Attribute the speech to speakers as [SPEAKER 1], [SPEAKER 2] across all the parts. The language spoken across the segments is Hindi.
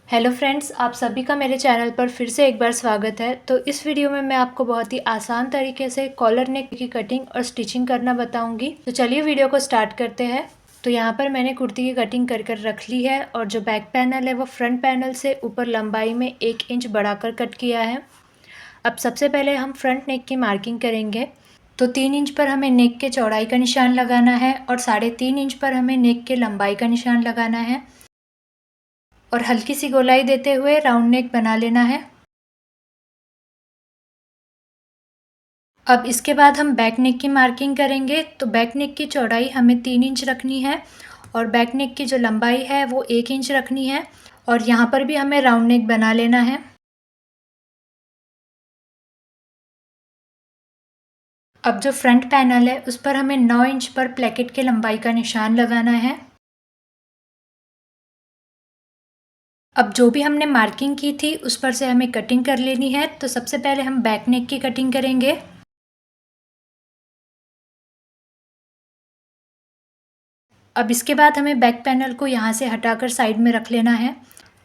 [SPEAKER 1] हेलो फ्रेंड्स, आप सभी का मेरे चैनल पर फिर से एक बार स्वागत है। तो इस वीडियो में मैं आपको बहुत ही आसान तरीके से कॉलर नेक की कटिंग और स्टिचिंग करना बताऊंगी। तो चलिए वीडियो को स्टार्ट करते हैं। तो यहाँ पर मैंने कुर्ती की कटिंग कर रख ली है और जो बैक पैनल है वो फ्रंट पैनल से ऊपर लंबाई में 1 इंच बढ़ाकर कट किया है। अब सबसे पहले हम फ्रंट नेक की मार्किंग करेंगे। तो 3 इंच पर हमें नेक के चौड़ाई का निशान लगाना है और 3.5 इंच पर हमें नेक के लंबाई का निशान लगाना है और हल्की सी गोलाई देते हुए राउंड नेक बना लेना है। अब इसके बाद हम बैक नेक की मार्किंग करेंगे। तो बैक नेक की चौड़ाई हमें 3 इंच रखनी है और बैक नेक की जो लंबाई है वो 1 इंच रखनी है और यहाँ पर भी हमें राउंड नेक बना लेना है। अब जो फ्रंट पैनल है उस पर हमें 9 इंच पर प्लेकेट के लंबाई का निशान लगाना है। अब जो भी हमने मार्किंग की थी उस पर से हमें कटिंग कर लेनी है। तो सबसे पहले हम बैक नेक की कटिंग करेंगे। अब इसके बाद हमें बैक पैनल को यहाँ से हटाकर साइड में रख लेना है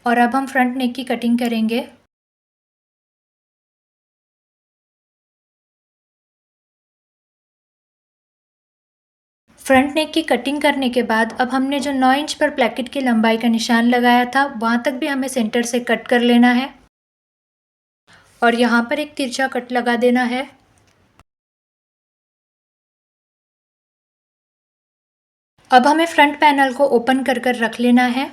[SPEAKER 1] और अब हम फ्रंट नेक की कटिंग करेंगे। फ्रंट नेक की कटिंग करने के बाद अब हमने जो 9 इंच पर प्लेकेट की लंबाई का निशान लगाया था वहाँ तक भी हमें सेंटर से कट कर लेना है और यहाँ पर एक तिरछा कट लगा देना है। अब हमें फ्रंट पैनल को ओपन कर रख लेना है।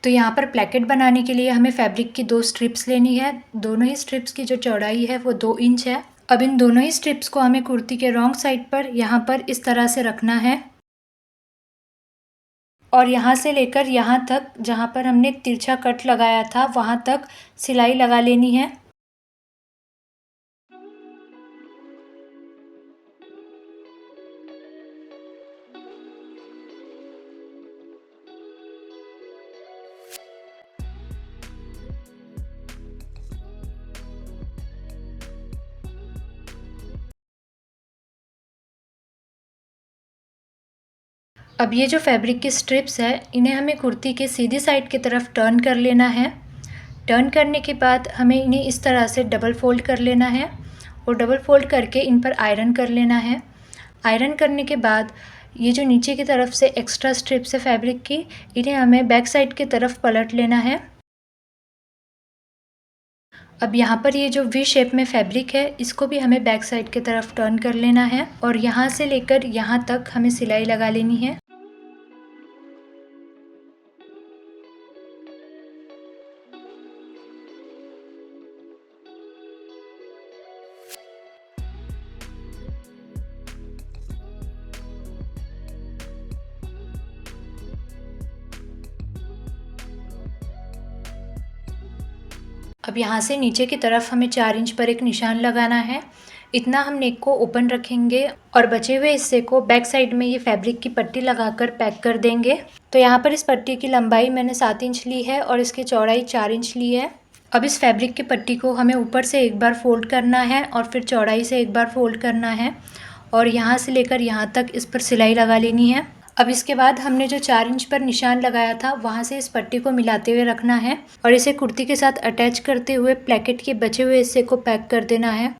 [SPEAKER 1] तो यहाँ पर प्लेकेट बनाने के लिए हमें फैब्रिक की 2 स्ट्रिप्स लेनी है। दोनों ही स्ट्रिप्स की जो चौड़ाई है वो 2 इंच है। अब इन दोनों ही स्ट्रिप्स को हमें कुर्ती के रॉन्ग साइड पर यहाँ पर इस तरह से रखना है और यहाँ से लेकर यहाँ तक जहाँ पर हमने तिरछा कट लगाया था वहाँ तक सिलाई लगा लेनी है। अब ये जो फैब्रिक की स्ट्रिप्स है इन्हें हमें कुर्ती के सीधी साइड की तरफ टर्न कर लेना है। टर्न करने के बाद हमें इन्हें इस तरह से डबल फोल्ड कर लेना है और डबल फोल्ड करके इन पर आयरन कर लेना है। आयरन करने के बाद ये जो नीचे की तरफ से एक्स्ट्रा स्ट्रिप्स है फैब्रिक की, इन्हें हमें बैक साइड की तरफ पलट लेना है। अब यहाँ पर ये जो वी शेप में फैब्रिक है इसको भी हमें बैक साइड की तरफ टर्न कर लेना है और यहाँ से लेकर यहाँ तक हमें सिलाई लगा लेनी है। अब यहाँ से नीचे की तरफ हमें 4 इंच पर एक निशान लगाना है। इतना हम नेक को ओपन रखेंगे और बचे हुए हिस्से को बैक साइड में ये फैब्रिक की पट्टी लगाकर पैक कर देंगे। तो यहाँ पर इस पट्टी की लंबाई मैंने 7 इंच ली है और इसकी चौड़ाई 4 इंच ली है। अब इस फैब्रिक की पट्टी को हमें ऊपर से एक बार फोल्ड करना है और फिर चौड़ाई से एक बार फोल्ड करना है और यहाँ से लेकर यहाँ तक इस पर सिलाई लगा लेनी है। अब इसके बाद हमने जो 4 इंच पर निशान लगाया था वहाँ से इस पट्टी को मिलाते हुए रखना है और इसे कुर्ती के साथ अटैच करते हुए प्लेकेट के बचे हुए हिस्से को पैक कर देना है।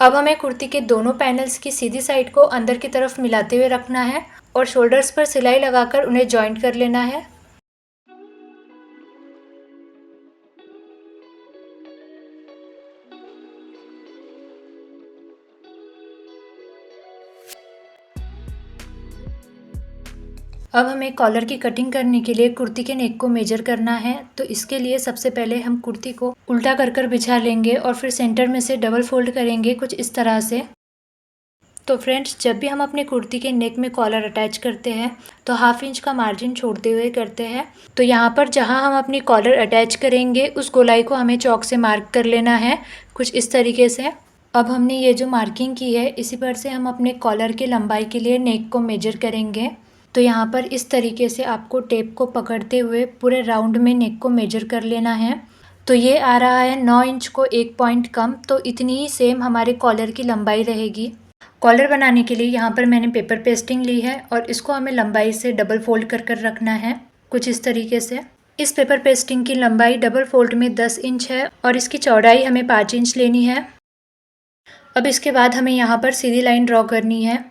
[SPEAKER 1] अब हमें कुर्ती के दोनों पैनल्स की सीधी साइड को अंदर की तरफ मिलाते हुए रखना है और शोल्डर्स पर सिलाई लगाकर उन्हें जॉइंट कर लेना है। अब हमें कॉलर की कटिंग करने के लिए कुर्ती के नेक को मेजर करना है। तो इसके लिए सबसे पहले हम कुर्ती को उल्टा कर बिछा लेंगे और फिर सेंटर में से डबल फोल्ड करेंगे कुछ इस तरह से। तो फ्रेंड्स, जब भी हम अपनी कुर्ती के नेक में कॉलर अटैच करते हैं तो 1/2 इंच का मार्जिन छोड़ते हुए करते हैं। तो यहाँ पर जहाँ हम अपनी कॉलर अटैच करेंगे उस गोलाई को हमें चॉक से मार्क कर लेना है कुछ इस तरीके से। अब हमने ये जो मार्किंग की है इसी पर से हम अपने कॉलर की लंबाई के लिए नेक को मेजर करेंगे। तो यहाँ पर इस तरीके से आपको टेप को पकड़ते हुए पूरे राउंड में नेक को मेजर कर लेना है। तो ये आ रहा है 9 इंच को 1 पॉइंट कम, तो इतनी ही सेम हमारे कॉलर की लंबाई रहेगी। कॉलर बनाने के लिए यहाँ पर मैंने पेपर पेस्टिंग ली है और इसको हमें लंबाई से डबल फोल्ड कर रखना है कुछ इस तरीके से। इस पेपर पेस्टिंग की लंबाई डबल फोल्ड में 10 इंच है और इसकी चौड़ाई हमें 5 इंच लेनी है। अब इसके बाद हमें यहाँ पर सीधी लाइन ड्रॉ करनी है।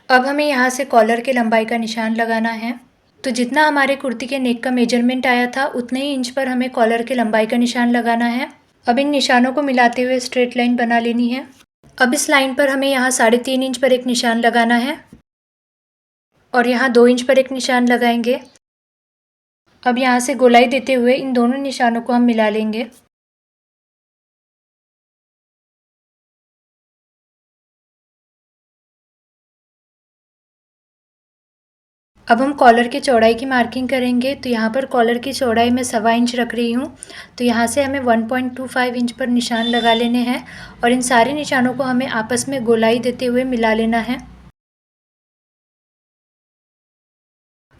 [SPEAKER 1] अब हमें यहाँ से कॉलर के लंबाई का निशान लगाना है। तो जितना हमारे कुर्ती के नेक का मेजरमेंट आया था उतने ही इंच पर हमें कॉलर के लंबाई का निशान लगाना है। अब इन निशानों को मिलाते हुए स्ट्रेट लाइन बना लेनी है। अब इस लाइन पर हमें यहाँ 3.5 इंच पर एक निशान लगाना है और यहाँ 2 इंच पर एक निशान लगाएंगे। अब यहाँ से गोलाई देते हुए इन दोनों निशानों को हम मिला लेंगे। अब हम कॉलर की चौड़ाई की मार्किंग करेंगे। तो यहाँ पर कॉलर की चौड़ाई मैं 1.25 इंच रख रही हूँ। तो यहाँ से हमें 1.25 इंच पर निशान लगा लेने हैं और इन सारे निशानों को हमें आपस में गोलाई देते हुए मिला लेना है।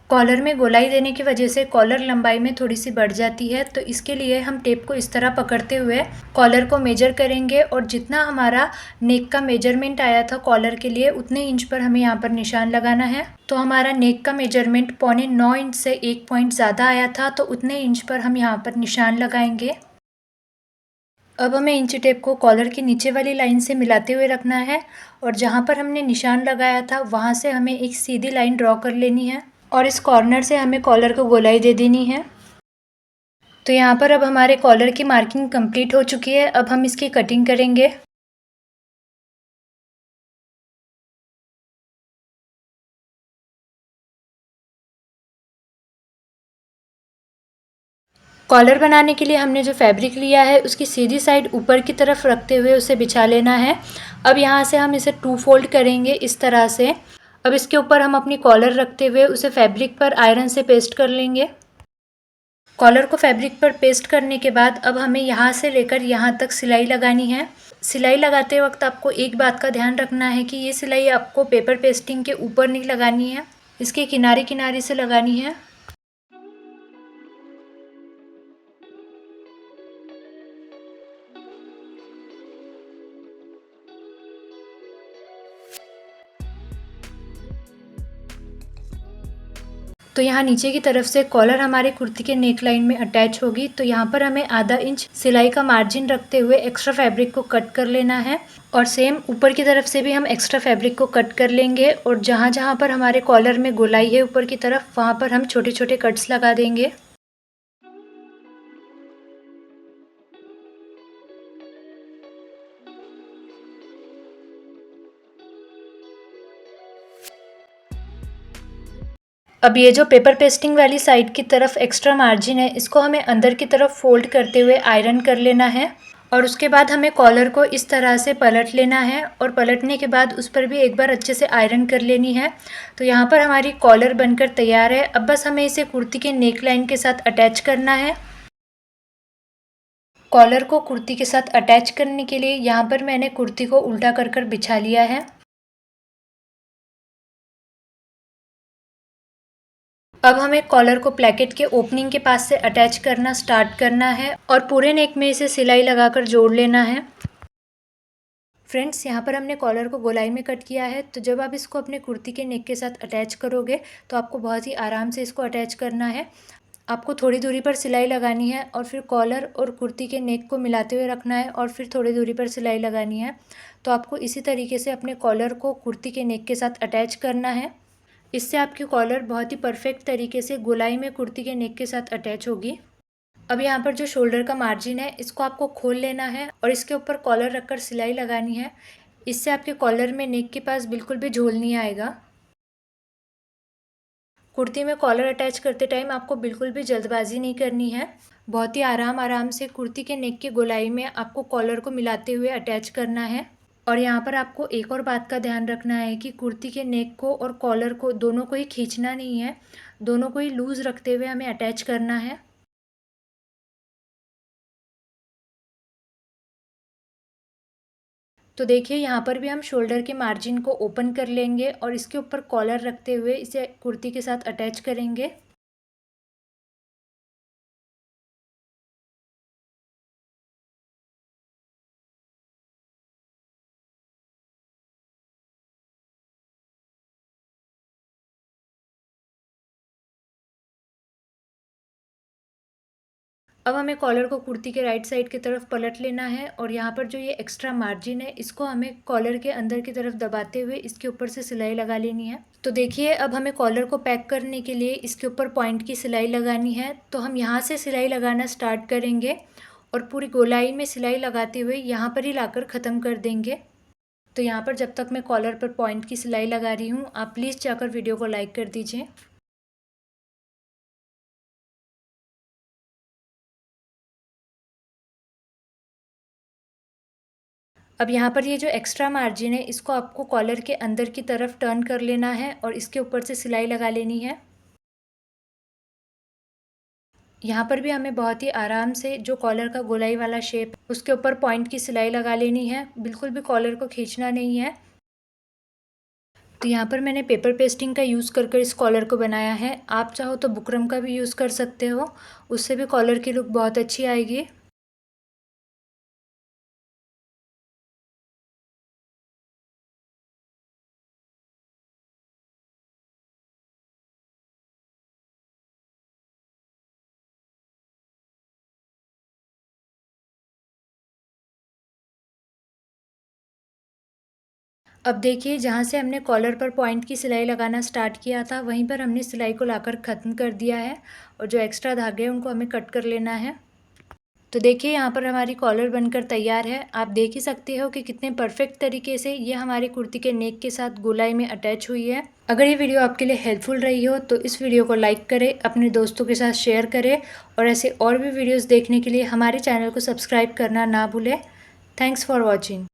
[SPEAKER 1] कॉलर में गोलाई देने की वजह से कॉलर लंबाई में थोड़ी सी बढ़ जाती है। तो इसके लिए हम टेप को इस तरह पकड़ते हुए कॉलर को मेजर करेंगे और जितना हमारा नेक का मेजरमेंट आया था कॉलर के लिए उतने इंच पर हमें यहाँ पर निशान लगाना है। तो हमारा नेक का मेजरमेंट 9.25 इंच से 1 पॉइंट ज़्यादा आया था, तो उतने इंच पर हम यहाँ पर निशान लगाएंगे। अब हमें इंची टेप को कॉलर की नीचे वाली लाइन से मिलाते हुए रखना है और जहाँ पर हमने निशान लगाया था वहाँ से हमें एक सीधी लाइन ड्रॉ कर लेनी है और इस कॉर्नर से हमें कॉलर को गोलाई दे देनी है। तो यहाँ पर अब हमारे कॉलर की मार्किंग कंप्लीट हो चुकी है। अब हम इसकी कटिंग करेंगे। कॉलर बनाने के लिए हमने जो फैब्रिक लिया है उसकी सीधी साइड ऊपर की तरफ रखते हुए उसे बिछा लेना है। अब यहाँ से हम इसे 2 फोल्ड करेंगे इस तरह से। अब इसके ऊपर हम अपनी कॉलर रखते हुए उसे फैब्रिक पर आयरन से पेस्ट कर लेंगे। कॉलर को फैब्रिक पर पेस्ट करने के बाद अब हमें यहाँ से लेकर यहाँ तक सिलाई लगानी है। सिलाई लगाते वक्त आपको एक बात का ध्यान रखना है कि ये सिलाई आपको पेपर पेस्टिंग के ऊपर नहीं लगानी है, इसके किनारे किनारे से लगानी है। तो यहाँ नीचे की तरफ से कॉलर हमारे कुर्ती के नेक लाइन में अटैच होगी। तो यहाँ पर हमें आधा इंच सिलाई का मार्जिन रखते हुए एक्स्ट्रा फैब्रिक को कट कर लेना है और सेम ऊपर की तरफ से भी हम एक्स्ट्रा फैब्रिक को कट कर लेंगे और जहाँ जहाँ पर हमारे कॉलर में गोलाई है ऊपर की तरफ वहाँ पर हम छोटे छोटे कट्स लगा देंगे। अब ये जो पेपर पेस्टिंग वाली साइड की तरफ एक्स्ट्रा मार्जिन है इसको हमें अंदर की तरफ फोल्ड करते हुए आयरन कर लेना है और उसके बाद हमें कॉलर को इस तरह से पलट लेना है और पलटने के बाद उस पर भी एक बार अच्छे से आयरन कर लेनी है। तो यहाँ पर हमारी कॉलर बनकर तैयार है। अब बस हमें इसे कुर्ती के नेक लाइन के साथ अटैच करना है। कॉलर को कुर्ती के साथ अटैच करने के लिए यहाँ पर मैंने कुर्ती को उल्टा कर बिछा लिया है। अब हमें कॉलर को प्लेकेट के ओपनिंग के पास से अटैच करना स्टार्ट करना है और पूरे नेक में इसे सिलाई लगाकर जोड़ लेना है। फ्रेंड्स, यहाँ पर हमने कॉलर को गोलाई में कट किया है। तो जब आप इसको अपने कुर्ती के नेक के साथ अटैच करोगे तो आपको बहुत ही आराम से इसको अटैच करना है। आपको थोड़ी दूरी पर सिलाई लगानी है और फिर कॉलर और कुर्ती के नेक को मिलाते हुए रखना है और फिर थोड़ी दूरी पर सिलाई लगानी है। तो आपको इसी तरीके से अपने कॉलर को कुर्ती के नेक के साथ अटैच करना है। इससे आपकी कॉलर बहुत ही परफेक्ट तरीके से गोलाई में कुर्ती के नेक के साथ अटैच होगी। अब यहाँ पर जो शोल्डर का मार्जिन है इसको आपको खोल लेना है और इसके ऊपर कॉलर रखकर सिलाई लगानी है। इससे आपके कॉलर में नेक के पास बिल्कुल भी झोल नहीं आएगा। कुर्ती में कॉलर अटैच करते टाइम आपको बिल्कुल भी जल्दबाजी नहीं करनी है। बहुत ही आराम से कुर्ती के नेक की गोलाई में आपको कॉलर को मिलाते हुए अटैच करना है। और यहाँ पर आपको एक और बात का ध्यान रखना है कि कुर्ती के नेक को और कॉलर को दोनों को ही खींचना नहीं है, दोनों को ही लूज़ रखते हुए हमें अटैच करना है। तो देखिए यहाँ पर भी हम शोल्डर के मार्जिन को ओपन कर लेंगे और इसके ऊपर कॉलर रखते हुए इसे कुर्ती के साथ अटैच करेंगे। अब हमें कॉलर को कुर्ती के राइट साइड की तरफ पलट लेना है और यहाँ पर जो ये एक्स्ट्रा मार्जिन है इसको हमें कॉलर के अंदर की तरफ दबाते हुए इसके ऊपर से सिलाई लगा लेनी है। तो देखिए अब हमें कॉलर को पैक करने के लिए इसके ऊपर पॉइंट की सिलाई लगानी है। तो हम यहाँ से सिलाई लगाना स्टार्ट करेंगे और पूरी गोलाई में सिलाई लगाते हुए यहाँ पर ही लाकर ख़त्म कर देंगे। तो यहाँ पर जब तक मैं कॉलर पर पॉइंट की सिलाई लगा रही हूँ, आप प्लीज़ जाकर वीडियो को लाइक कर दीजिए। अब यहाँ पर ये जो एक्स्ट्रा मार्जिन है इसको आपको कॉलर के अंदर की तरफ टर्न कर लेना है और इसके ऊपर से सिलाई लगा लेनी है। यहाँ पर भी हमें बहुत ही आराम से जो कॉलर का गोलाई वाला शेप उसके ऊपर पॉइंट की सिलाई लगा लेनी है, बिल्कुल भी कॉलर को खींचना नहीं है। तो यहाँ पर मैंने पेपर पेस्टिंग का यूज़ कर इस कॉलर को बनाया है। आप चाहो तो बुकरम का भी यूज़ कर सकते हो, उससे भी कॉलर की लुक बहुत अच्छी आएगी। अब देखिए जहाँ से हमने कॉलर पर पॉइंट की सिलाई लगाना स्टार्ट किया था वहीं पर हमने सिलाई को लाकर ख़त्म कर दिया है और जो एक्स्ट्रा धागे हैं उनको हमें कट कर लेना है। तो देखिए यहाँ पर हमारी कॉलर बनकर तैयार है। आप देख ही सकते हो कि कितने परफेक्ट तरीके से ये हमारी कुर्ती के नेक के साथ गोलाई में अटैच हुई है। अगर ये वीडियो आपके लिए हेल्पफुल रही हो तो इस वीडियो को लाइक करें, अपने दोस्तों के साथ शेयर करें और ऐसे और भी वीडियोज़ देखने के लिए हमारे चैनल को सब्सक्राइब करना ना भूलें। Thanks for watching.